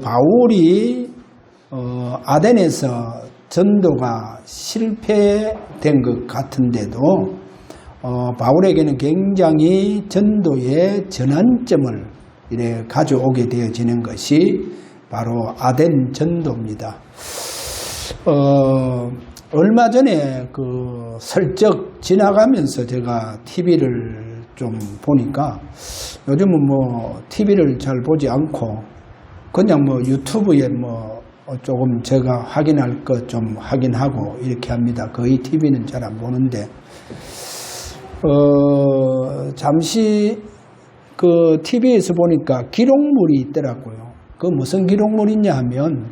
바울이 아덴에서 전도가 실패된 것 같은데도 바울에게는 굉장히 전도의 전환점을 이래 가져오게 되어지는 것이 바로 아덴 전도입니다. 얼마 전에 슬쩍 지나가면서 제가 TV를 좀 보니까 요즘은 TV를 잘 보지 않고 그냥 유튜브에 조금 제가 확인할 것 좀 확인하고 이렇게 합니다. 거의 TV는 잘 안 보는데, 잠시 TV에서 보니까 기록물이 있더라고요. 무슨 기록물이냐 하면,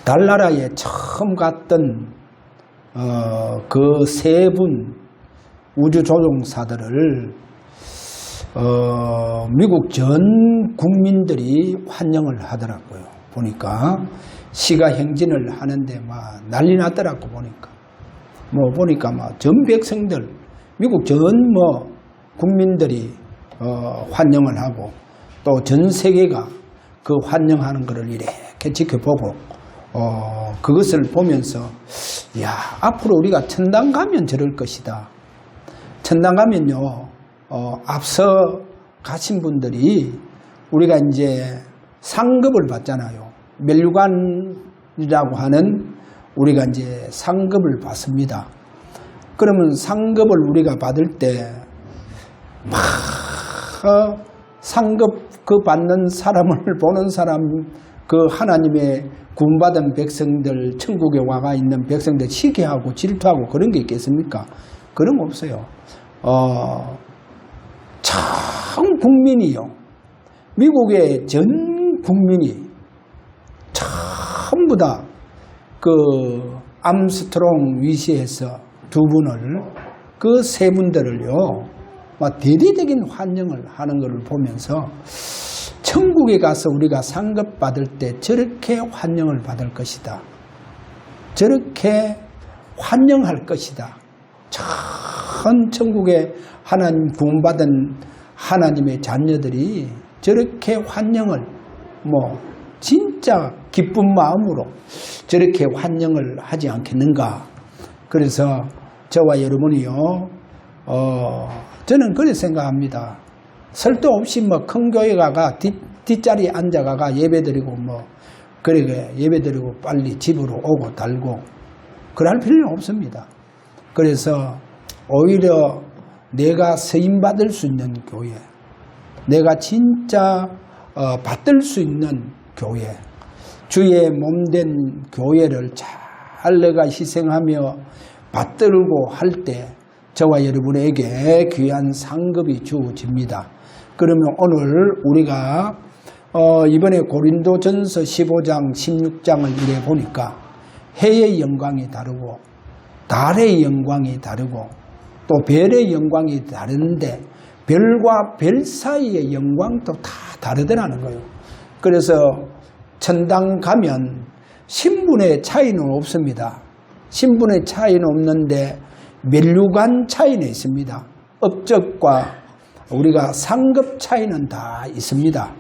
달나라에 처음 갔던, 세 분 우주조종사들을, 미국 전 국민들이 환영을 하더라고요. 보니까 시가 행진을 하는데 난리 났더라고. 보니까 전 백성들, 미국 전 국민들이 환영을 하고 또 전 세계가 그 환영하는 것을 이렇게 지켜보고 그것을 보면서 앞으로 우리가 천당 가면 저럴 것이다. 천당 가면요 앞서 가신 분들이 우리가 이제 상급을 받잖아요. 멸류관이라고 하는 우리가 이제 상급을 받습니다. 그러면 상급을 우리가 받을 때 상급 받는 사람을 보는 사람 하나님의 구원받은 백성들 천국에 와가 있는 백성들 시기하고 질투하고 그런 게 있겠습니까? 그런 거 없어요. 전 국민이요. 미국의 전 국민이 전부 다 암스트롱 위시에서 두 분을 세 분들을요 대대적인 환영을 하는 것을 보면서 천국에 가서 우리가 상급 받을 때 저렇게 환영을 받을 것이다. 저렇게 환영할 것이다. 전 천국에 하나님 구원받은 하나님의 자녀들이 저렇게 환영을 진짜 기쁜 마음으로 저렇게 환영을 하지 않겠는가. 그래서 저와 여러분이요 저는 그렇게 생각합니다. 설도 없이 큰 교회 가가 뒷자리에 앉아가가 예배드리고 그러게 예배드리고 빨리 집으로 오고 달고 그럴 필요는 없습니다. 그래서 오히려 내가 서임받을 수 있는 교회, 내가 진짜 받들 수 있는 교회, 주의 몸된 교회를 잘 내가 희생하며 받들고 할 때 저와 여러분에게 귀한 상급이 주어집니다. 그러면 오늘 우리가 이번에 고린도전서 15장 16장을 이래 보니까 해의 영광이 다르고 달의 영광이 다르고 또 별의 영광이 다른데 별과 별 사이의 영광도 다 다르더라는 거예요. 그래서 천당 가면 신분의 차이는 없습니다. 신분의 차이는 없는데 멸류관 차이는 있습니다. 업적과 우리가 상급 차이는 다 있습니다.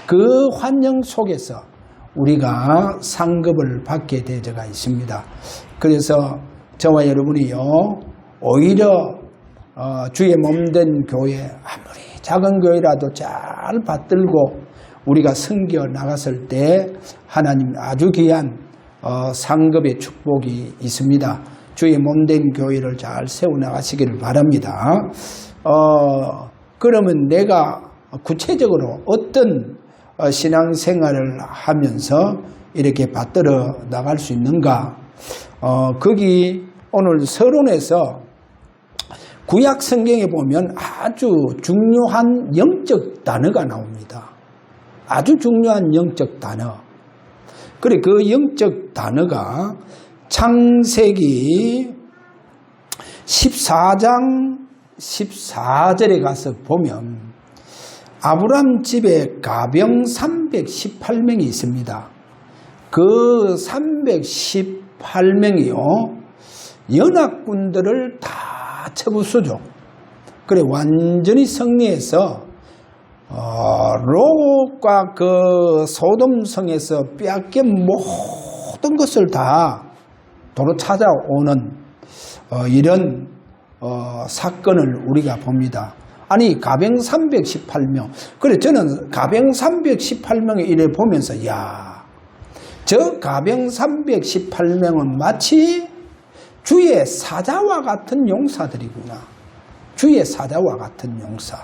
그 환영 속에서 우리가 상급을 받게 되어가 있습니다. 그래서 저와 여러분이요 오히려 주의 몸된 교회, 아무리 작은 교회라도 잘 받들고 우리가 섬겨 나갔을 때 하나님 아주 귀한 상급의 축복이 있습니다. 주의 몸된 교회를 잘 세워나가시기를 바랍니다. 그러면 내가 구체적으로 어떤 신앙생활을 하면서 이렇게 받들어 나갈 수 있는가? 거기 오늘 서론에서 구약 성경에 보면 아주 중요한 영적 단어가 나옵니다. 아주 중요한 영적 단어. 그래, 그 영적 단어가 창세기 14장 14절에 가서 보면 아브람 집에 가병 318명이 있습니다. 그 318명이요 연합군들을 다 쳐부수죠. 그래 완전히 승리해서 롯과 그 소돔성에서 빼앗긴 모든 것을 다 도로 찾아오는 이런 사건을 우리가 봅니다. 아니 가병 318명. 그래 저는 가병 318명을 이래 보면서 저 가병 318명은 마치 주의 사자와 같은 용사들이구나. 주의 사자와 같은 용사.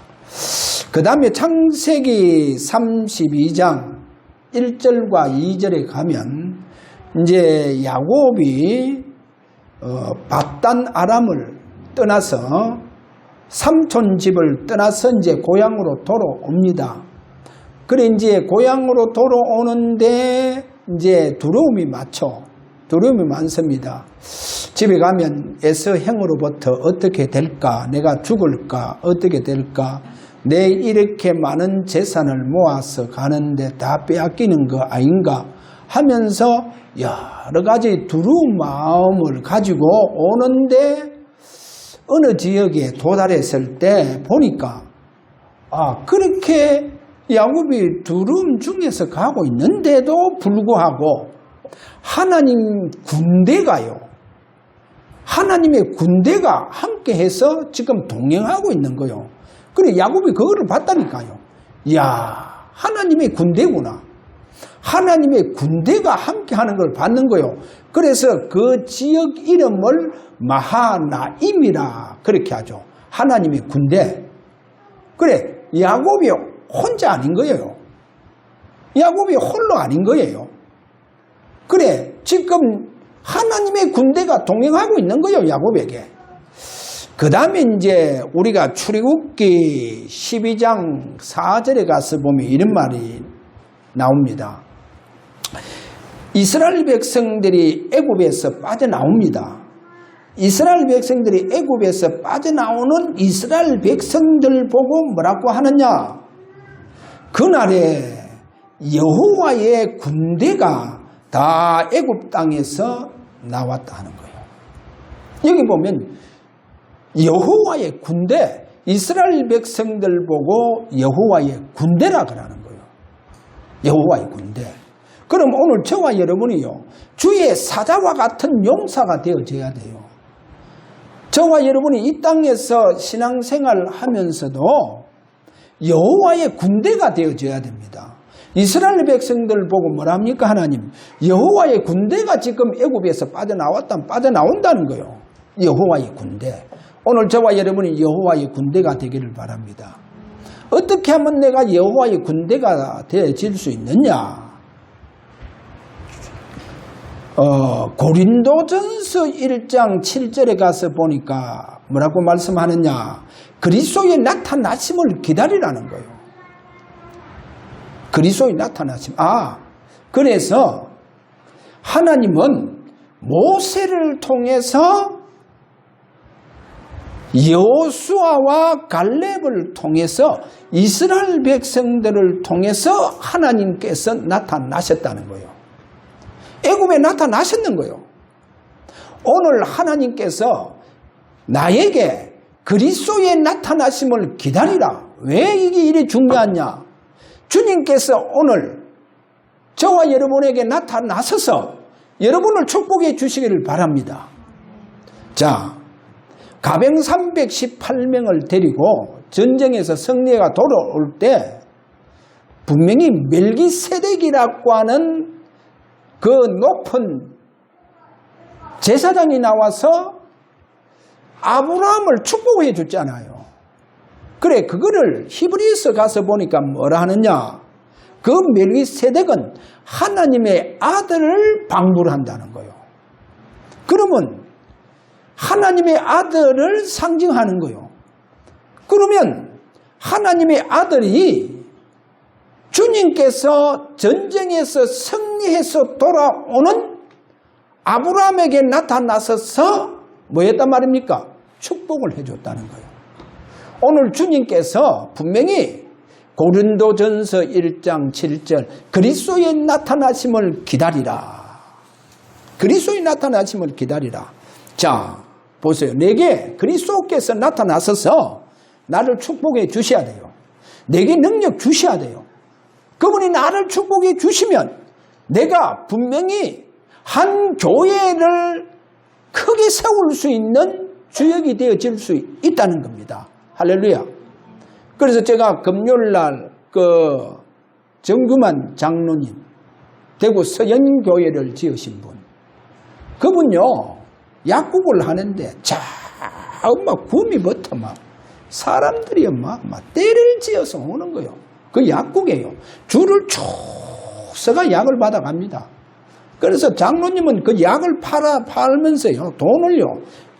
그 다음에 창세기 32장 1절과 2절에 가면 이제 야곱이 밧단 아람을 떠나서 삼촌 집을 떠나서 이제 고향으로 돌아옵니다. 그래 이제 고향으로 돌아오는데 이제 두려움이 많습니다. 집에 가면 에서형으로부터 어떻게 될까? 내가 죽을까? 어떻게 될까? 내 이렇게 많은 재산을 모아서 가는데 다 빼앗기는 거 아닌가? 하면서 여러 가지 두려운 마음을 가지고 오는데 어느 지역에 도달했을 때 보니까 그렇게 야곱이 두려움 중에서 가고 있는데도 불구하고 하나님 군대가요. 하나님의 군대가 함께해서 지금 동행하고 있는 거요. 그래 야곱이 그거를 봤다니까요. 하나님의 군대구나. 하나님의 군대가 함께하는 걸 봤는 거요. 그래서 그 지역 이름을 마하나임이라 그렇게 하죠. 하나님의 군대. 그래 야곱이 혼자 아닌 거예요. 야곱이 홀로 아닌 거예요. 그래 지금 하나님의 군대가 동행하고 있는 거예요. 야곱에게. 그 다음에 이제 우리가 출애굽기 12장 4절에 가서 보면 이런 말이 나옵니다. 이스라엘 백성들이 애굽에서 빠져나옵니다. 이스라엘 백성들이 애굽에서 빠져나오는 이스라엘 백성들 보고 뭐라고 하느냐? 그날에 여호와의 군대가 다 애굽 땅에서 나왔다 하는 거예요. 여기 보면 여호와의 군대, 이스라엘 백성들 보고 여호와의 군대라 그러는 거예요. 여호와의 군대. 그럼 오늘 저와 여러분이요, 주의 사자와 같은 용사가 되어져야 돼요. 저와 여러분이 이 땅에서 신앙생활을 하면서도 여호와의 군대가 되어져야 됩니다. 이스라엘 백성들 보고 뭐라 합니까? 하나님, 여호와의 군대가 지금 애굽에서 빠져나온다는 거예요. 여호와의 군대. 오늘 저와 여러분이 여호와의 군대가 되기를 바랍니다. 어떻게 하면 내가 여호와의 군대가 되어질 수 있느냐? 고린도전서 1장 7절에 가서 보니까 뭐라고 말씀하느냐? 그리스도의 나타나심을 기다리라는 거예요. 그리스도의 나타나심. 그래서 하나님은 모세를 통해서 여호수아와 갈렙을 통해서 이스라엘 백성들을 통해서 하나님께서 나타나셨다는 거예요. 애굽에 나타나셨는 거예요. 오늘 하나님께서 나에게 그리스도의 나타나심을 기다리라. 왜 이게 이리 중요하냐? 주님께서 오늘 저와 여러분에게 나타나셔서 여러분을 축복해 주시기를 바랍니다. 자, 가병 318명을 데리고 전쟁에서 승리가 돌아올 때 분명히 멜기세덱이라고 하는 그 높은 제사장이 나와서 아브라함을 축복해 줬잖아요. 그래, 그거를 히브리서 가서 보니까 뭐라 하느냐? 그 멜기세덱은 하나님의 아들을 방불 한다는 거예요. 그러면 하나님의 아들을 상징하는 거예요. 그러면 하나님의 아들이 주님께서 전쟁에서 승리해서 돌아오는 아브라함에게 나타나셔서 뭐 했단 말입니까? 축복을 해줬다는 거예요. 오늘 주님께서 분명히 고린도전서 1장 7절 그리스도의 나타나심을 기다리라. 그리스도의 나타나심을 기다리라. 자, 보세요. 내게 그리스도께서 나타나셔서 나를 축복해 주셔야 돼요. 내게 능력 주셔야 돼요. 그분이 나를 축복해 주시면 내가 분명히 한 교회를 크게 세울 수 있는 주역이 되어질 수 있다는 겁니다. 할렐루야. 그래서 제가 금요일날 정규만 장로님, 대구 서연교회를 지으신 분, 그분요 약국을 하는데 막 구미부터 막 사람들이 막 때를 지어서 오는 거예요. 그 약국이에요. 줄을 쭉 서가 약을 받아갑니다. 그래서 장로님은 그 약을 팔면서요 돈을요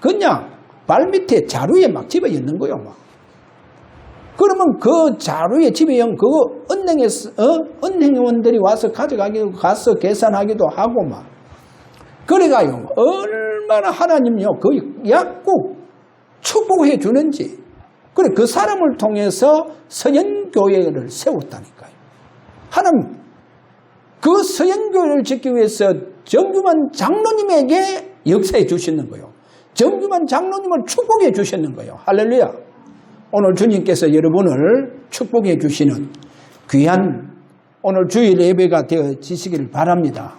그냥 발밑에 자루에 막 집어 넣는 거예요. 막. 그러면 그 자루에 집어 넣은 그 은행원들이 와서 가져가기도 가서 계산하기도 하고 막. 그래가요 얼마나 하나님요 그 약국 축복해 주는지. 그래 그 사람을 통해서 서연교회를 세웠다니까요. 하나님 그 서연교회를 짓기 위해서 정규만 장로님에게 역사해 주시는 거예요. 정규만 장로님을 축복해 주시는 거예요. 할렐루야. 오늘 주님께서 여러분을 축복해 주시는 귀한 오늘 주일 예배가 되어지시기를 바랍니다.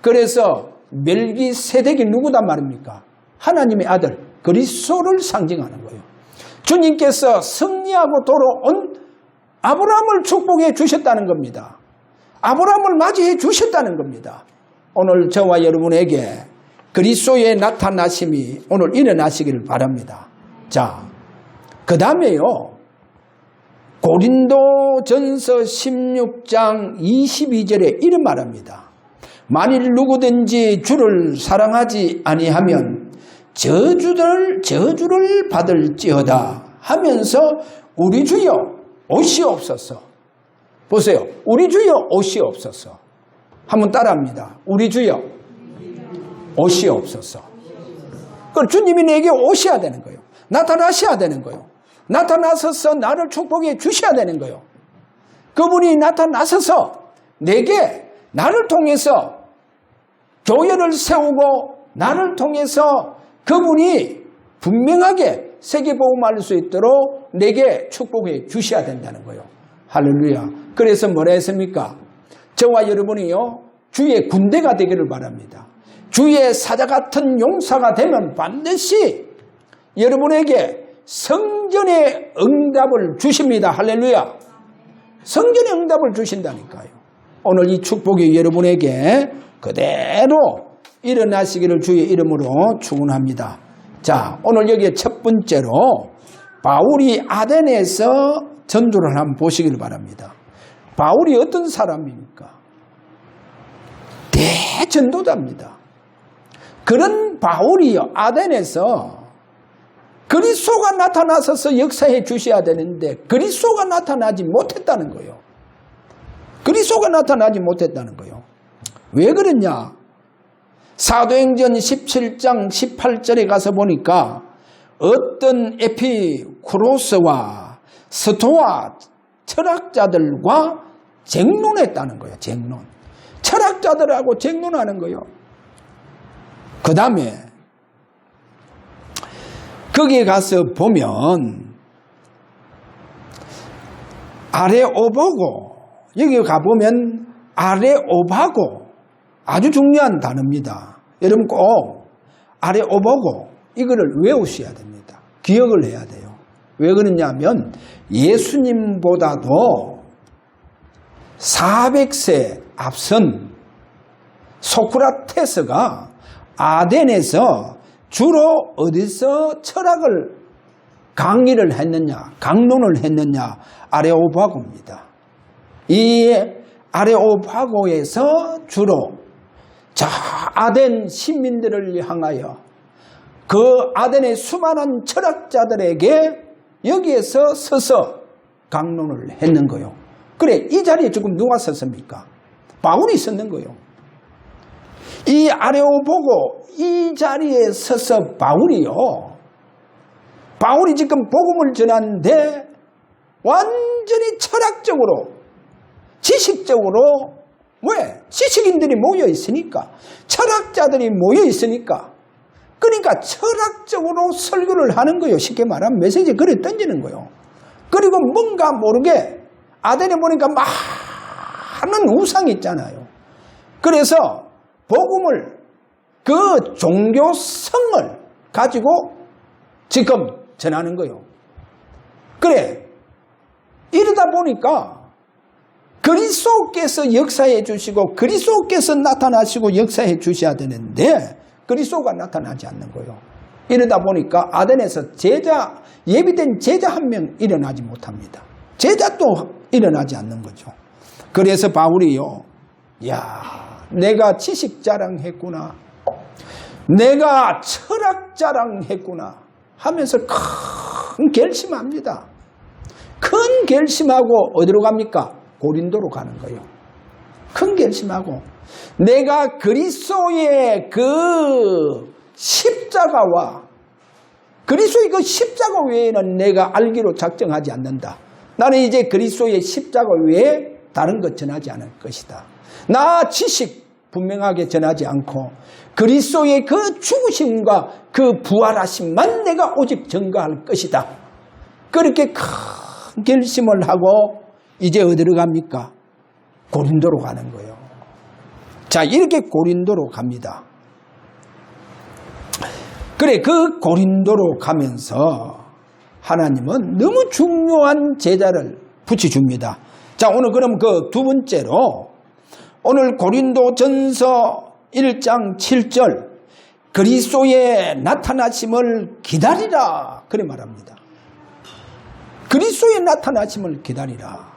그래서 멜기세덱이 누구단 말입니까? 하나님의 아들 그리스도를 상징하는 거예요. 주님께서 승리하고 돌아온 아브라함을 축복해 주셨다는 겁니다. 아브라함을 맞이해 주셨다는 겁니다. 오늘 저와 여러분에게 그리스도의 나타나심이 오늘 일어나시기를 바랍니다. 자, 그 다음에요. 고린도전서 16장 22절에 이런 말합니다. 만일 누구든지 주를 사랑하지 아니하면 저주를 받을지어다 하면서 우리 주여 오시옵소서. 보세요. 우리 주여 오시옵소서. 한번 따라합니다. 우리 주여 오시옵소서. 그 주님이 내게 오셔야 되는 거예요. 나타나셔야 되는 거예요. 나타나셔서 나를 축복해 주셔야 되는 거예요. 그분이 나타나셔서 내게 나를 통해서 교회를 세우고 나를 통해서 그분이 분명하게 세계복음할 수 있도록 내게 축복해 주셔야 된다는 거예요. 할렐루야. 그래서 뭐라 했습니까? 저와 여러분이요 주의 군대가 되기를 바랍니다. 주의 사자 같은 용사가 되면 반드시 여러분에게 성전의 응답을 주십니다. 할렐루야. 성전의 응답을 주신다니까요. 오늘 이 축복이 여러분에게 그대로 일어나시기를 주의 이름으로 축원합니다. 자, 오늘 여기에 첫 번째로 바울이 아덴에서 전도를 한번 보시길 바랍니다. 바울이 어떤 사람입니까? 대전도자입니다. 그런 바울이요 아덴에서 그리스도가 나타나셔서 역사해 주셔야 되는데 그리스도가 나타나지 못했다는 거예요. 그리스도가 나타나지 못했다는 거예요. 왜 그랬냐? 사도행전 17장 18절에 가서 보니까 어떤 에피쿠로스와 스토아 철학자들과 쟁론했다는 거예요. 쟁론. 철학자들하고 쟁론하는 거예요. 그 다음에 거기에 가서 보면 아레오바고, 여기 가보면 아레오바고 아주 중요한 단어입니다. 여러분 꼭 아레오바고 이거를 외우셔야 됩니다. 기억을 해야 돼요. 왜 그러냐면 예수님보다도 400세 앞선 소크라테스가 아덴에서 주로 어디서 철학을 강의를 했느냐, 강론을 했느냐, 아레오파고입니다. 이 아레오파고에서 주로 아덴 시민들을 향하여 그 아덴의 수많은 철학자들에게 여기에서 서서 강론을 했는 거예요. 그래, 이 자리에 지금 누가 섰습니까? 바울이 섰는 거예요. 이 아레오보고 이 자리에 서서 바울이 지금 복음을 전하는데 완전히 철학적으로, 지식적으로, 왜? 지식인들이 모여 있으니까, 철학자들이 모여 있으니까, 그러니까 철학적으로 설교를 하는 거예요. 쉽게 말하면 메시지 글에 던지는 거예요. 그리고 뭔가 모르게 아덴에 보니까 많은 우상이 있잖아요. 그래서 복음을, 그 종교성을 가지고 지금 전하는 거예요. 그래, 이러다 보니까 그리스도께서 역사해 주시고 그리스도께서 나타나시고 역사해 주셔야 되는데 그리스도가 나타나지 않는 거예요. 이러다 보니까 아덴에서 예비된 제자 한 명 일어나지 못합니다. 제자도 일어나지 않는 거죠. 그래서 바울이요, 내가 지식 자랑했구나, 내가 철학 자랑했구나 하면서 큰 결심합니다. 큰 결심하고 어디로 갑니까? 고린도로 가는 거예요. 큰 결심하고 내가 그리스도의 그 십자가와 그리스도의 그 십자가 외에는 내가 알기로 작정하지 않는다. 나는 이제 그리스도의 십자가 외에 다른 것 전하지 않을 것이다. 나 지식 분명하게 전하지 않고 그리스도의 그 죽으심과 그 부활하심만 내가 오직 전가할 것이다. 그렇게 큰 결심을 하고 이제 어디로 갑니까? 고린도로 가는 거예요. 자, 이렇게 고린도로 갑니다. 그래, 그 고린도로 가면서 하나님은 너무 중요한 제자를 붙여줍니다. 자, 오늘 그럼 그 두 번째로 오늘 고린도 전서 1장 7절 그리스도의 나타나심을 기다리라 그래 말합니다. 그리스도의 나타나심을 기다리라.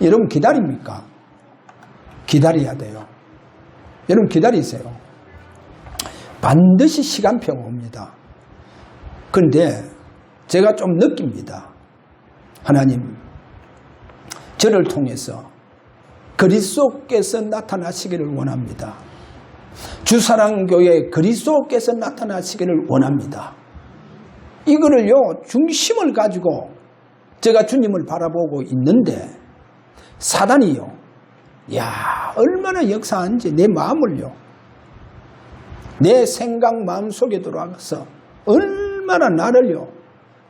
여러분 기다립니까? 기다려야 돼요. 여러분 기다리세요. 반드시 시간표가 옵니다. 그런데 제가 좀 느낍니다. 하나님, 저를 통해서 그리스도께서 나타나시기를 원합니다. 주사랑교회 그리스도께서 나타나시기를 원합니다. 이거를요, 중심을 가지고 제가 주님을 바라보고 있는데 사단이요, 얼마나 역사한지 내 마음을요, 내 생각 마음속에 들어와서 얼마나 나를요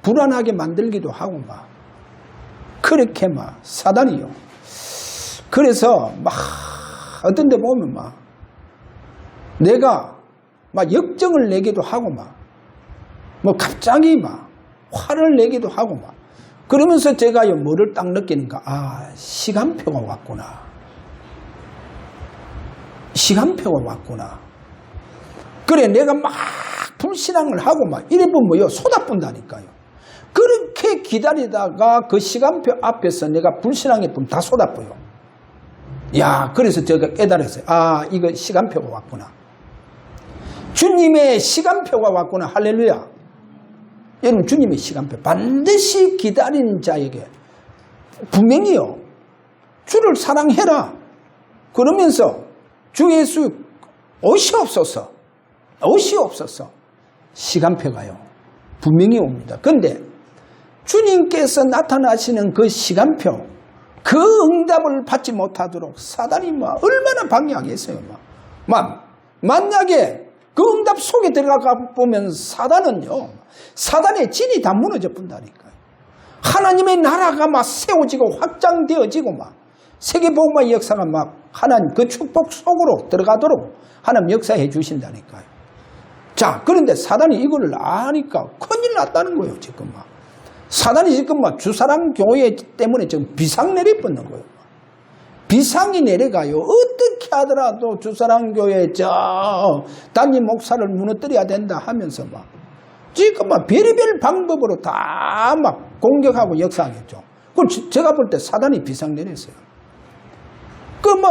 불안하게 만들기도 하고 막 그렇게 막 사단이요. 그래서 막 어떤 데 보면 막 내가 막 역정을 내기도 하고 막 뭐 갑자기 막 화를 내기도 하고 막 그러면서 제가요 뭐를 딱 느끼는가? 시간표가 왔구나. 시간표가 왔구나. 그래, 내가 막 불신앙을 하고 막 이래 보면 쏟아분다니까요. 그렇게 기다리다가 그 시간표 앞에서 내가 불신앙의 분 다 쏟아부어요. 그래서 제가 깨달았어요. 이거 시간표가 왔구나. 주님의 시간표가 왔구나. 할렐루야. 여러분, 주님의 시간표 반드시 기다린 자에게 분명히요, 주를 사랑해라 그러면서 주 예수 오시옵소서 시간표가요 분명히 옵니다. 그런데 주님께서 나타나시는 그 시간표, 그 응답을 받지 못하도록 사단이 막 얼마나 방해하겠어요. 만약에 그 응답 속에 들어가 보면 사단의 진이 다 무너져 본다니까요. 하나님의 나라가 막 세워지고 확장되어지고 막 세계복음화 역사가 막 하나님 그 축복 속으로 들어가도록 하나님 역사해 주신다니까요. 자, 그런데 사단이 이거를 아니까 큰일 났다는 거예요, 지금 막. 사단이 지금 막 주사랑 교회 때문에 지금 비상 내려뻗는 거예요. 비상이 내려가요. 어떻게 하더라도 주사랑 교회 담임 목사를 무너뜨려야 된다 하면서 막 지금 막 별의별 방법으로 다 막 공격하고 역사하겠죠. 그걸 제가 볼 때 사단이 비상 내렸어요.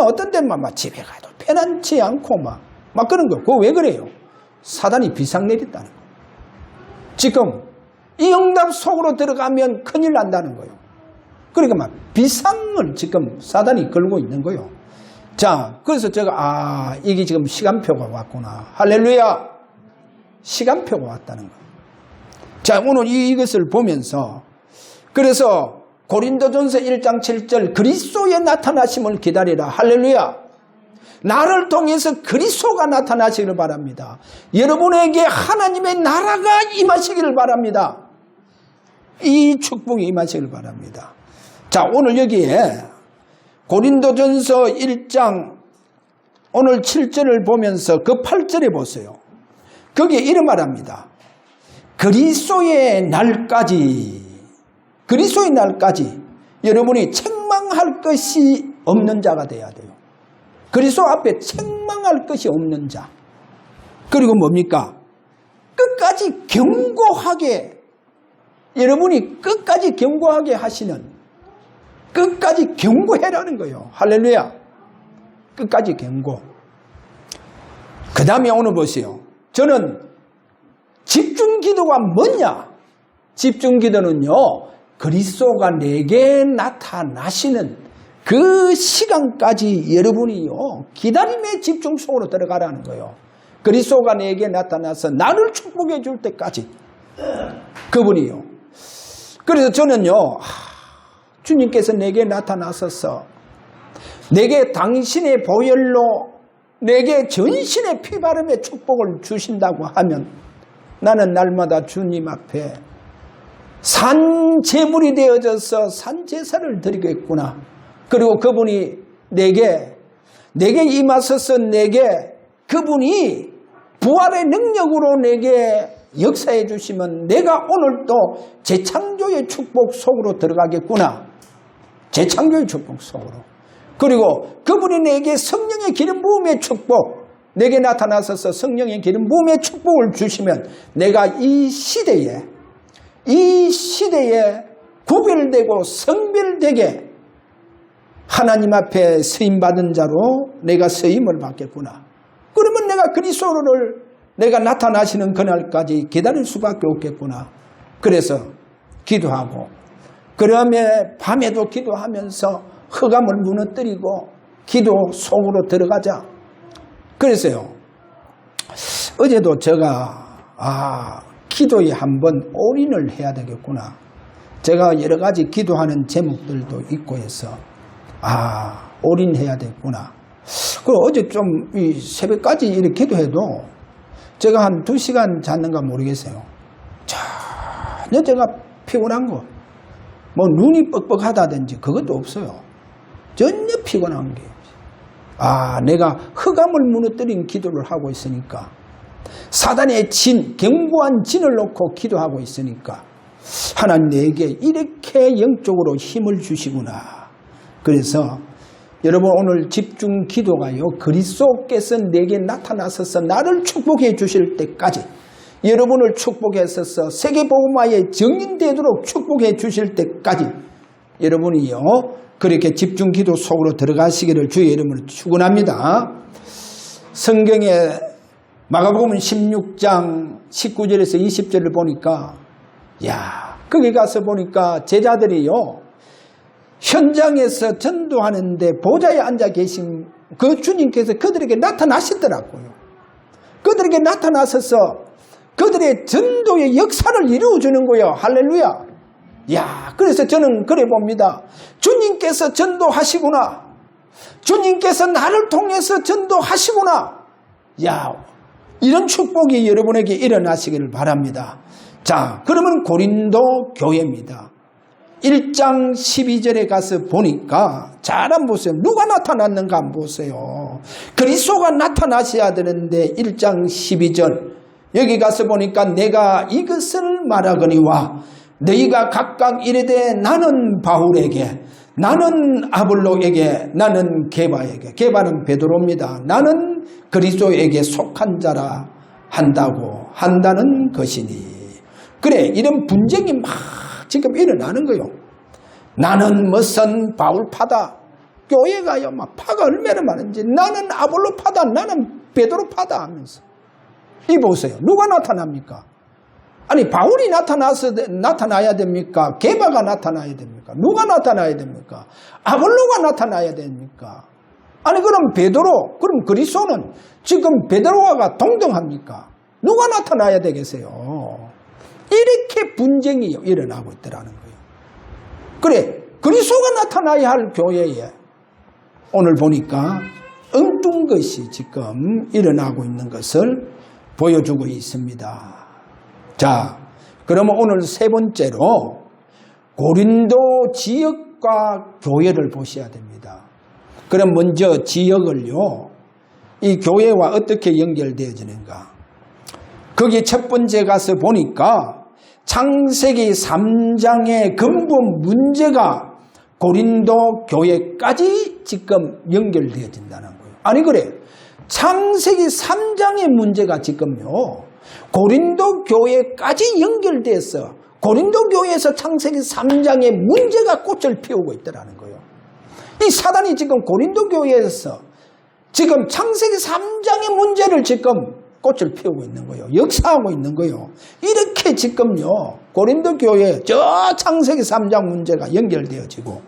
어떤 데만 막 집에 가도 편안치 않고 막 그런 거. 그거 왜 그래요? 사단이 비상 내렸다는 거예요. 지금 이 응답 속으로 들어가면 큰일 난다는 거예요. 그러니까 막 비상을 지금 사단이 걸고 있는 거예요. 자, 그래서 제가 이게 지금 시간표가 왔구나. 할렐루야. 시간표가 왔다는 거예요. 자, 오늘 이것을 보면서 그래서 고린도전서 1장 7절 그리스도의 나타나심을 기다리라. 할렐루야. 나를 통해서 그리스도가 나타나시기를 바랍니다. 여러분에게 하나님의 나라가 임하시기를 바랍니다. 이 축복이 임하시길 바랍니다. 자, 오늘 여기에 고린도전서 1장 오늘 7절을 보면서 그 8절에 보세요. 거기에 이런 말합니다. 그리스도의 날까지 여러분이 책망할 것이 없는 자가 돼야 돼요. 그리스도 앞에 책망할 것이 없는 자. 그리고 뭡니까? 끝까지 견고하게, 여러분이 끝까지 견고하게 하시는, 끝까지 견고해라는 거예요. 할렐루야. 끝까지 견고. 그 다음에 오늘 보세요. 저는 집중기도가 뭐냐? 집중기도는요, 그리스도가 내게 나타나시는 그 시간까지 여러분이요, 기다림의 집중 속으로 들어가라는 거예요. 그리스도가 내게 나타나서 나를 축복해 줄 때까지. 그분이요. 그래서 저는요, 주님께서 내게 나타나셔서 내게 당신의 보혈로 내게 전신의 피바름의 축복을 주신다고 하면 나는 날마다 주님 앞에 산제물이 되어져서 산제사를 드리겠구나. 그리고 그분이 내게 임하셔서 내게 그분이 부활의 능력으로 내게 역사해 주시면 내가 오늘 또 재창조의 축복 속으로 들어가겠구나. 재창조의 축복 속으로. 그리고 그분이 내게 성령의 기름 부음의 축복, 내게 나타나셔서 성령의 기름 부음의 축복을 주시면 내가 이 시대에 구별되고 성별되게 하나님 앞에 쓰임받은 자로 내가 쓰임을 받겠구나. 그러면 내가 그리스도를 내가 나타나시는 그날까지 기다릴 수밖에 없겠구나. 그래서 기도하고, 그 다음에 밤에도 기도하면서 흑암을 무너뜨리고 기도 속으로 들어가자. 그래서요, 어제도 제가 기도에 한번 올인을 해야 되겠구나. 제가 여러 가지 기도하는 제목들도 있고 해서 올인해야 되겠구나. 그리고 어제 좀 새벽까지 이렇게 기도해도 제가 한 2시간 잤는가 모르겠어요. 전혀 제가 피곤한 거, 뭐 눈이 뻑뻑하다든지 그것도 없어요. 전혀 피곤한 게. 내가 흑암을 무너뜨린 기도를 하고 있으니까, 사단의 견고한 진을 놓고 기도하고 있으니까 하나님 내게 이렇게 영적으로 힘을 주시구나. 그래서 여러분 오늘 집중 기도가요, 그리스도께서 내게 나타나셔서 나를 축복해 주실 때까지, 여러분을 축복하셔서 세계복음화에 정인되도록 축복해 주실 때까지 여러분이요 그렇게 집중 기도 속으로 들어가시기를 주의 이름으로 축원합니다. 성경에 마가복음 16장 19절에서 20절을 보니까, 거기 가서 보니까 제자들이요, 현장에서 전도하는데 보좌에 앉아 계신 그 주님께서 그들에게 나타나시더라고요. 그들에게 나타나셔서 그들의 전도의 역사를 이루어주는 거예요. 할렐루야. 그래서 저는 그래 봅니다. 주님께서 전도하시구나. 주님께서 나를 통해서 전도하시구나. 이런 축복이 여러분에게 일어나시기를 바랍니다. 자, 그러면 고린도 교회입니다. 1장 12절에 가서 보니까 잘 한번 보세요. 누가 나타났는가 한번 보세요. 그리스도가 나타나셔야 되는데 1장 12절 여기 가서 보니까 내가 이것을 말하거니와 너희가 각각 이르되 나는 바울에게, 나는 아볼로에게, 나는 게바에게, 게바는 베드로입니다. 나는 그리스도에게 속한 자라 한다는 것이니. 그래, 이런 분쟁이 막 지금 일어나는 거요. 나는 무슨 바울파다. 교회가요, 막 파가 얼마나 많은지. 나는 아볼로파다, 나는 베드로파다 하면서. 이 보세요. 누가 나타납니까? 아니, 바울이 나타나야 됩니까? 게바가 나타나야 됩니까? 누가 나타나야 됩니까? 아볼로가 나타나야 됩니까? 아니, 그럼 베드로, 그럼 그리스도는 지금 베드로와 동등합니까? 누가 나타나야 되겠어요? 이렇게 분쟁이 일어나고 있더라는 거예요. 그래, 그리스도가 나타나야 할 교회에 오늘 보니까 엉뚱 것이 지금 일어나고 있는 것을 보여주고 있습니다. 자, 그러면 오늘 세 번째로 고린도 지역과 교회를 보셔야 됩니다. 그럼 먼저 지역을요, 이 교회와 어떻게 연결되어지는가? 거기 첫 번째 가서 보니까 창세기 3장의 근본 문제가 고린도 교회까지 지금 연결되어진다는 거예요. 아니 그래, 창세기 3장의 문제가 지금요 고린도 교회까지 연결돼서 고린도 교회에서 창세기 3장의 문제가 꽃을 피우고 있다는 거예요. 이 사단이 지금 고린도 교회에서 지금 창세기 3장의 문제를 지금 꽃을 피우고 있는 거예요. 역사하고 있는 거예요. 이렇게 지금요 고린도 교회 저 창세기 3장 문제가 연결되어지고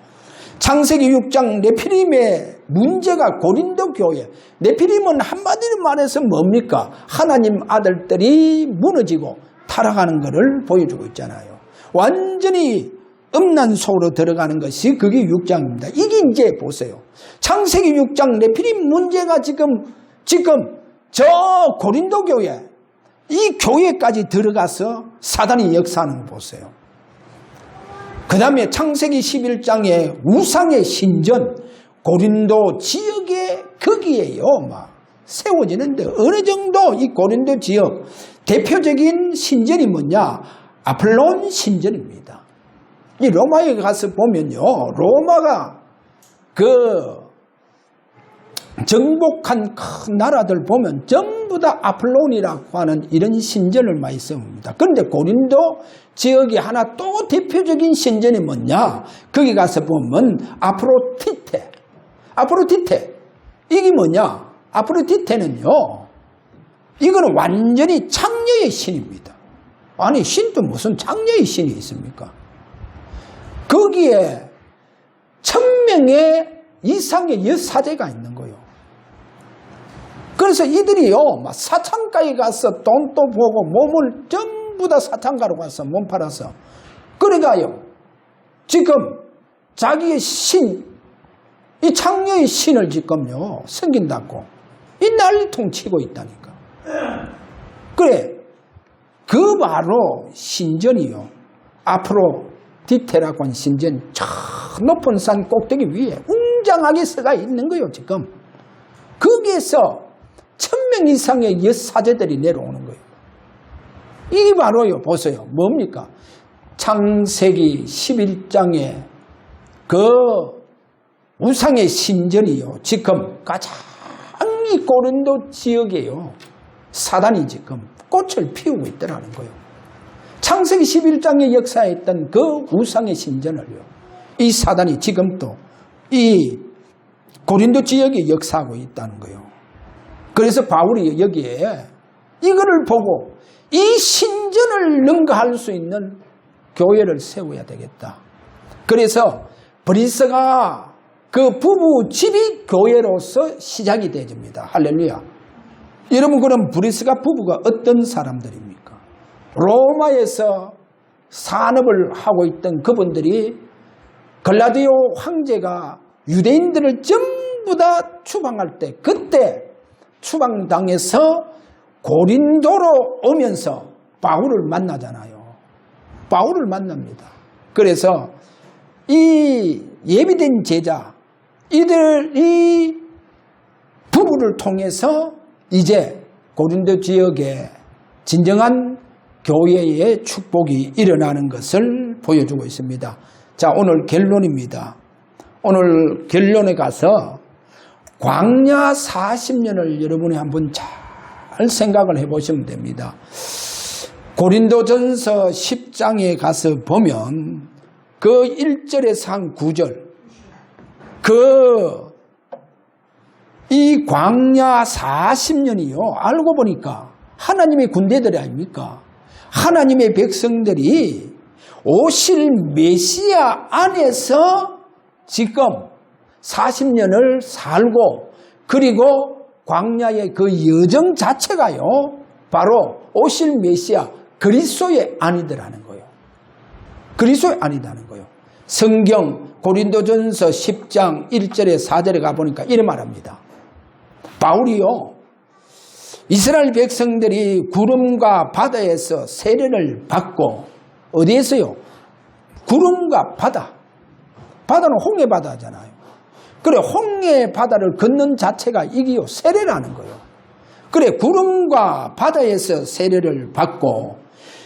창세기 6장 네피림의 문제가 고린도 교회. 네피림은 한마디로 말해서 뭡니까? 하나님 아들들이 무너지고 타락하는 것을 보여주고 있잖아요. 완전히 음란 속으로 들어가는 것이 그게 6장입니다. 이게 이제 보세요. 창세기 6장 네피림 문제가 지금 저 고린도 교회, 이 교회까지 들어가서 사단이 역사하는 거 보세요. 그 다음에 창세기 11장의 우상의 신전, 고린도 지역에 거기에요 막 세워지는데 어느 정도 이 고린도 지역 대표적인 신전이 뭐냐? 아폴론 신전입니다. 이 로마에 가서 보면요, 로마가 그 정복한 큰 나라들 보면 전부 다 아폴론이라고 하는 이런 신전을 많이 세웁니다. 그런데 고린도 지역이 하나 또 대표적인 신전이 뭐냐? 거기 가서 보면 아프로디테. 이게 뭐냐? 아프로디테는요, 이거는 완전히 창녀의 신입니다. 아니 신도 무슨 창녀의 신이 있습니까? 거기에 1000명의 이상의 여사제가 있는 거예요. 그래서 이들이요 막 사창가에 가서 돈도 보고 몸을 전부 다 사창가로 가서 몸 팔아서 그래가요 지금 자기의 신, 이 창녀의 신을 지금요 섬긴다고 이 난리통 치고 있다니까. 그래, 그 바로 신전이요 아프로디테라고 하는 신전, 저 높은 산 꼭대기 위에 웅장하게 서가 있는 거예요. 지금 거기에서 1000명 이상의 여사제들이 내려오는 거예요. 이게 바로요 보세요 뭡니까? 창세기 11장의 그 우상의 신전이요 지금 가장 이 고린도 지역에요 사단이 지금 꽃을 피우고 있더라는 거예요. 창세기 11장의 역사에 있던 그 우상의 신전을요 이 사단이 지금도 이 고린도 지역에 역사하고 있다는 거예요. 그래서 바울이 여기에 이거를 보고 이 신전을 능가할 수 있는 교회를 세워야 되겠다. 그래서 브리스가 그 부부 집이 교회로서 시작이 되집니다. 할렐루야. 여러분 그럼 브리스가 부부가 어떤 사람들입니까? 로마에서 산업을 하고 있던 그분들이 글라디오 황제가 유대인들을 전부 다 추방할 때 그때 추방당해서 고린도로 오면서 바울을 만나잖아요. 바울을 만납니다. 그래서 이 예비된 제자 이들이 부부를 통해서 이제 고린도 지역에 진정한 교회의 축복이 일어나는 것을 보여주고 있습니다. 자, 오늘 결론입니다. 오늘 결론에 가서 광야 40년을 여러분이 한번 잘 생각을 해보시면 됩니다. 고린도전서 10장에 가서 보면 그 1절에서 한 9절 이 광야 40년이요 알고 보니까 하나님의 군대들이 아닙니까? 하나님의 백성들이 오실 메시아 안에서 지금 40년을 살고 그리고 광야의 그 여정 자체가요 바로 오실 메시아 그리스도의 안이더라는 거예요. 그리스도의 안이라는 거예요. 성경 고린도전서 10장 1절에 4절에 가보니까 이래 말합니다. 바울이요 이스라엘 백성들이 구름과 바다에서 세례를 받고 어디에서요? 구름과 바다. 바다는 홍해 바다잖아요. 그래, 홍해 바다를 걷는 자체가 이게요, 세례라는 거예요. 그래, 구름과 바다에서 세례를 받고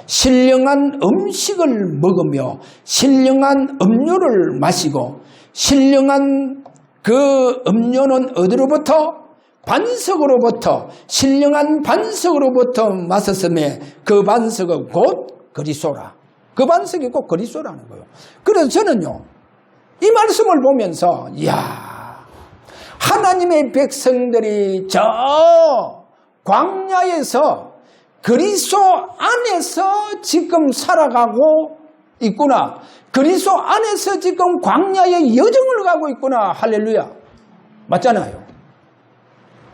신령한 음식을 먹으며 신령한 음료를 마시고 신령한 그 음료는 어디로부터? 반석으로부터, 신령한 반석으로부터 마셨음에 그 반석은 곧 그리스도라. 그 반석이 곧 그리스도라는 거예요. 그래서 저는요, 이 말씀을 보면서 이야, 하나님의 백성들이 저 광야에서 그리스도 안에서 지금 살아가고 있구나. 그리스도 안에서 지금 광야의 여정을 가고 있구나. 할렐루야. 맞잖아요.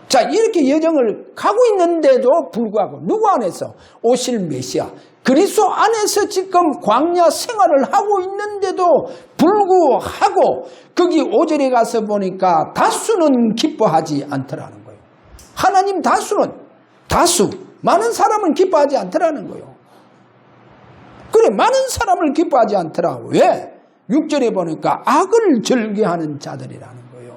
자, 이렇게 여정을 가고 있는데도 불구하고 누구 안에서? 오실 메시아. 그리스도 안에서 지금 광야 생활을 하고 있는데도 불구하고 거기 5절에 가서 보니까 다수는 기뻐하지 않더라는 거예요. 하나님 다수, 많은 사람은 기뻐하지 않더라는 거예요. 그래, 많은 사람을 기뻐하지 않더라. 왜? 6절에 보니까 악을 즐겨하는 자들이라는 거예요.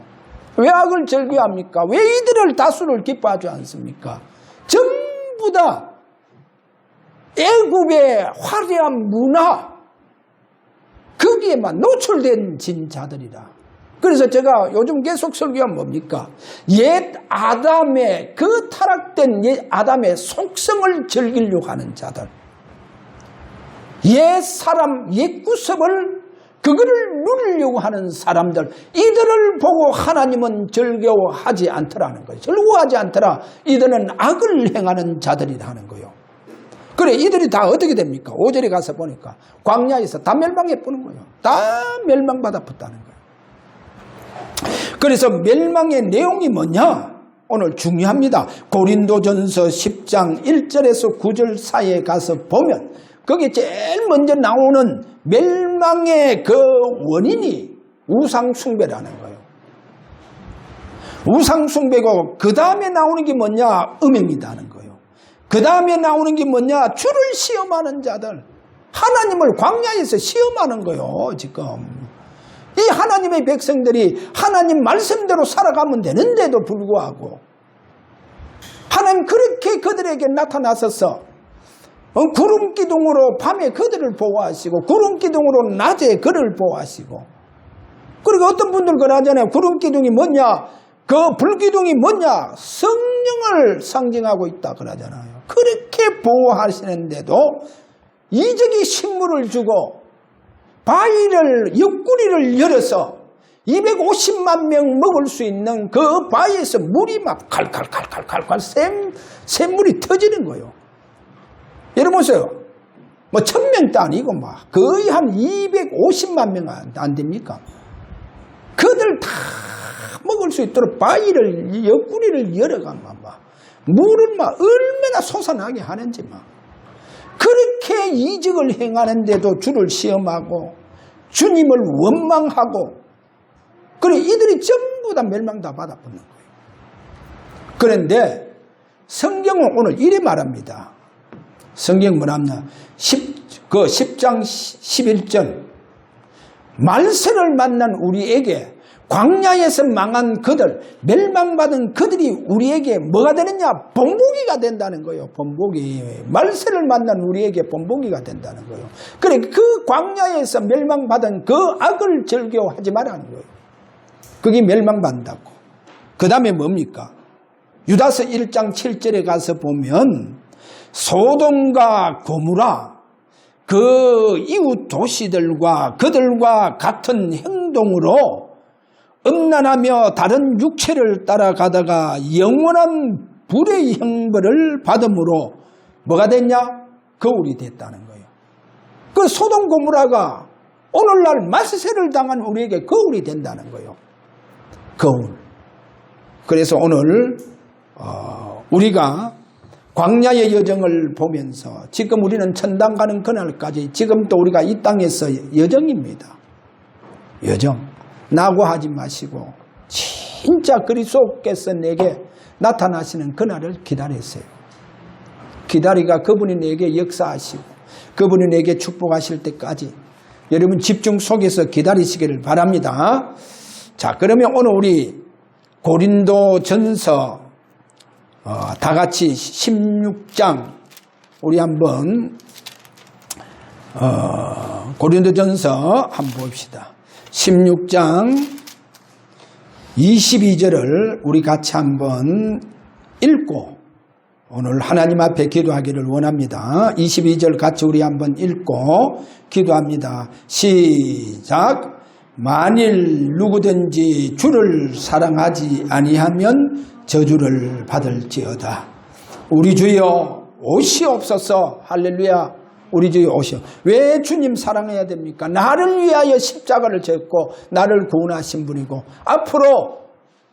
왜 악을 즐겨합니까? 왜 이들을 다수를 기뻐하지 않습니까? 전부 다 애굽의 화려한 문화, 거기에만 노출된 진자들이라. 그래서 제가 요즘 계속 설교하면 뭡니까? 옛 아담의, 그 타락된 옛 아담의 속성을 즐기려고 하는 자들. 옛 사람, 옛 구습을, 그거를 누리려고 하는 사람들, 이들을 보고 하나님은 즐거워하지 않더라는 거예요. 즐거워하지 않더라. 이들은 악을 행하는 자들이라는 거예요. 그래, 이들이 다 어떻게 됩니까? 5절에 가서 보니까 광야에서 다 멸망해 보는 거예요. 다 멸망받아 붙다는 거예요. 그래서 멸망의 내용이 뭐냐? 오늘 중요합니다. 고린도전서 10장 1절에서 9절 사이에 가서 보면 거기에 제일 먼저 나오는 멸망의 그 원인이 우상숭배라는 거예요. 우상숭배고 그 다음에 나오는 게 뭐냐? 음행이라는 거예요. 그 다음에 나오는 게 뭐냐? 주를 시험하는 자들. 하나님을 광야에서 시험하는 거예요, 지금. 이 하나님의 백성들이 하나님 말씀대로 살아가면 되는데도 불구하고 하나님 그렇게 그들에게 나타나셔서 구름 기둥으로 밤에 그들을 보호하시고 구름 기둥으로 낮에 그를 보호하시고, 그리고 어떤 분들 그러잖아요. 구름 기둥이 뭐냐? 그 불기둥이 뭐냐? 성령을 상징하고 있다 그러잖아요. 그렇게 보호하시는데도 이적의 식물을 주고 바위를, 옆구리를 열어서 250만 명 먹을 수 있는 그 바위에서 물이 막 칼칼칼칼칼 샘물이 터지는 거예요. 여러분 보세요. 뭐 1000명도 아니고 막 거의 한 250만 명 안 됩니까? 그들 다 먹을 수 있도록 바위를, 옆구리를 열어가면 막 물을 막 얼마나 솟아나게 하는지 막. 그렇게 이적을 행하는데도 주를 시험하고 주님을 원망하고, 그래 이들이 전부 다 멸망 다 받아보는 거예요. 그런데 성경은 오늘 이래 말합니다. 성경 뭐랍니까? 10장 11절 말세를 만난 우리에게 광야에서 망한 그들, 멸망받은 그들이 우리에게 뭐가 되느냐? 본보기가 된다는 거예요. 본보기. 말세를 만난 우리에게 본보기가 된다는 거예요. 그래, 그 광야에서 멸망받은 그 악을 즐겨하지 말라는 거예요. 그게 멸망받는다고. 그 다음에 뭡니까? 유다서 1장 7절에 가서 보면 소돔과 고모라, 그 이웃 도시들과 그들과 같은 행동으로 음란하며 다른 육체를 따라가다가 영원한 불의 형벌을 받음으로 뭐가 됐냐? 거울이 됐다는 거예요. 그 소돔 고모라가 오늘날 말세를 당한 우리에게 거울이 된다는 거예요. 거울. 그래서 오늘 우리가 광야의 여정을 보면서 지금 우리는 천당 가는 그날까지 지금도 우리가 이 땅에서 여정입니다. 여정. 낙오하지 마시고 진짜 그리스도께서 내게 나타나시는 그날을 기다리세요. 기다리가 그분이 내게 역사하시고 그분이 내게 축복하실 때까지 여러분 집중 속에서 기다리시기를 바랍니다. 자, 그러면 오늘 우리 고린도전서 다 같이 16장 우리 한번 고린도전서 한번 봅시다. 16장 22절을 우리 같이 한번 읽고 오늘 하나님 앞에 기도하기를 원합니다. 22절 같이 우리 한번 읽고 기도합니다. 시작. 만일 누구든지 주를 사랑하지 아니하면 저주를 받을지어다. 우리 주여 오시옵소서. 할렐루야. 우리 주여 오시오. 왜 주님 사랑해야 됩니까? 나를 위하여 십자가를 졌고 나를 구원하신 분이고 앞으로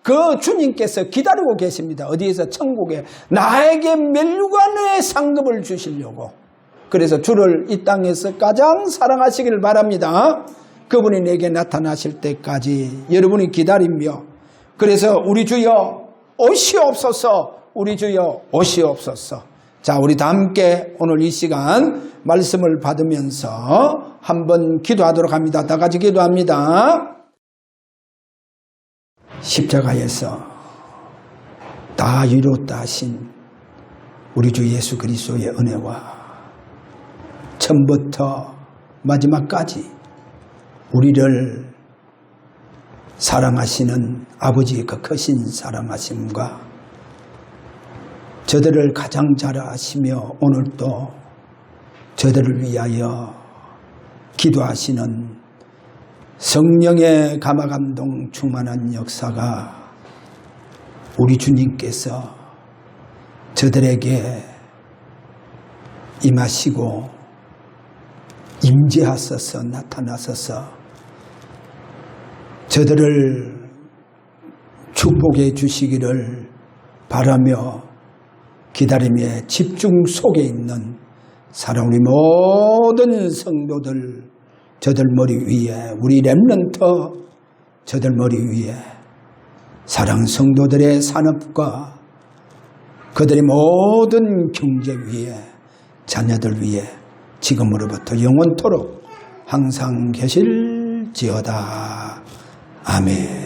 그 주님께서 기다리고 계십니다. 어디에서? 천국에 나에게 멸류관의 상급을 주시려고. 그래서 주를 이 땅에서 가장 사랑하시기를 바랍니다. 그분이 내게 나타나실 때까지 여러분이 기다리며, 그래서 우리 주여 오시옵소서. 우리 주여 오시옵소서. 자, 우리 다 함께 오늘 이 시간 말씀을 받으면서 한번 기도하도록 합니다. 다 같이 기도합니다. 십자가에서 다 이뤘다 하신 우리 주 예수 그리스도의 은혜와 처음부터 마지막까지 우리를 사랑하시는 아버지의 그 크신 사랑하심과 저들을 가장 잘 아시며 오늘도 저들을 위하여 기도하시는 성령의 감화감동 충만한 역사가 우리 주님께서 저들에게 임하시고 임재하소서, 나타나소서 저들을 축복해 주시기를 바라며 기다림의 집중 속에 있는 사랑 우리 모든 성도들, 저들 머리 위에, 우리 렘넌트 저들 머리 위에 사랑 성도들의 산업과 그들의 모든 경제 위에, 자녀들 위에 지금으로부터 영원토록 항상 계실지어다. 아멘.